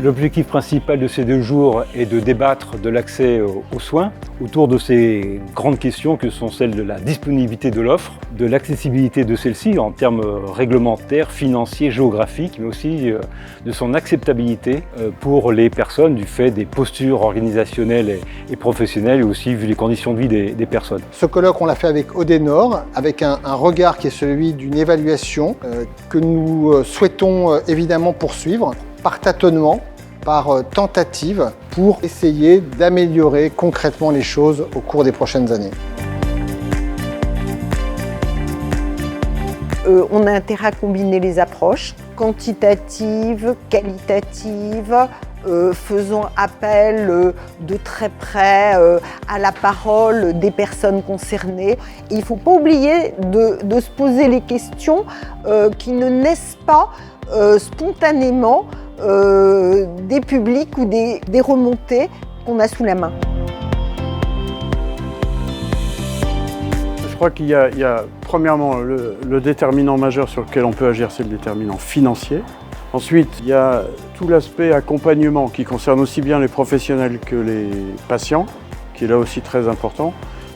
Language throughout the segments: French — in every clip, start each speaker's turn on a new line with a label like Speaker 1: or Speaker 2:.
Speaker 1: L'objectif principal de ces 2 jours est de débattre de l'accès aux soins autour de ces grandes questions que sont celles de la disponibilité de l'offre, de l'accessibilité de celle-ci en termes réglementaires, financiers, géographiques, mais aussi de son acceptabilité pour les personnes du fait des postures organisationnelles et professionnelles et aussi vu les conditions de vie des personnes.
Speaker 2: Ce colloque, on l'a fait avec Odenor, avec un regard qui est celui d'une évaluation que nous souhaitons évidemment poursuivre par tâtonnement, par tentative, pour essayer d'améliorer concrètement les choses au cours des prochaines années.
Speaker 3: On a intérêt à combiner les approches quantitatives, qualitatives, faisant appel de très près à la parole des personnes concernées. Et il ne faut pas oublier de se poser les questions qui ne naissent pas spontanément des publics ou des remontées qu'on a sous la main.
Speaker 4: Je crois qu'il y a premièrement le déterminant majeur sur lequel on peut agir, c'est le déterminant financier. Ensuite, il y a tout l'aspect accompagnement qui concerne aussi bien les professionnels que les patients, qui est là aussi très important.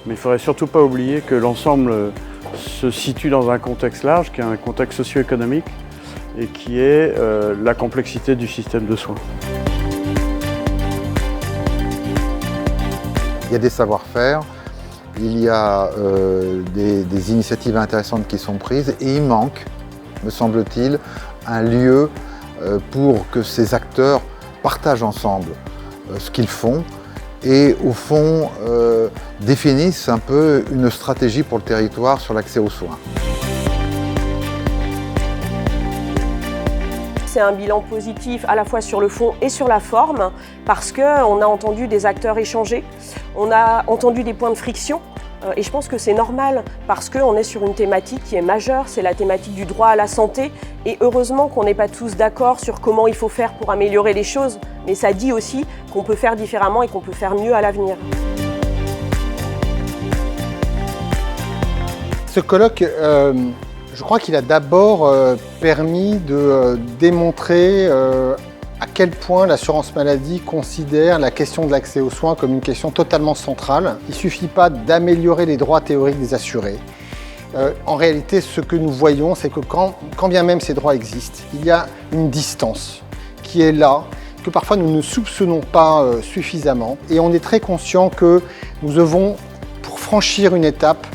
Speaker 4: Mais il ne faudrait surtout pas oublier que l'ensemble se situe dans un contexte large, qui est un contexte socio-économique et qui est la complexité du système de soins.
Speaker 5: Il y a des savoir-faire, il y a des initiatives intéressantes qui sont prises et il manque, me semble-t-il, un lieu pour que ces acteurs partagent ensemble ce qu'ils font et au fond définissent un peu une stratégie pour le territoire sur l'accès aux soins.
Speaker 6: C'est un bilan positif à la fois sur le fond et sur la forme parce qu'on a entendu des acteurs échanger, on a entendu des points de friction et je pense que c'est normal parce qu'on est sur une thématique qui est majeure, c'est la thématique du droit à la santé et heureusement qu'on n'est pas tous d'accord sur comment il faut faire pour améliorer les choses, mais ça dit aussi qu'on peut faire différemment et qu'on peut faire mieux à l'avenir.
Speaker 2: Ce colloque, je crois qu'il a d'abord permis de démontrer à quel point l'assurance maladie considère la question de l'accès aux soins comme une question totalement centrale. Il ne suffit pas d'améliorer les droits théoriques des assurés. En réalité, ce que nous voyons, c'est que quand bien même ces droits existent, il y a une distance qui est là, que parfois nous ne soupçonnons pas suffisamment. Et on est très conscient que nous devons, pour franchir une étape,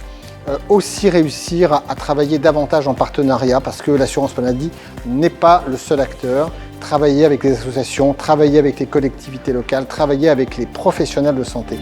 Speaker 2: aussi réussir à travailler davantage en partenariat parce que l'assurance maladie n'est pas le seul acteur. Travailler avec les associations, travailler avec les collectivités locales, travailler avec les professionnels de santé.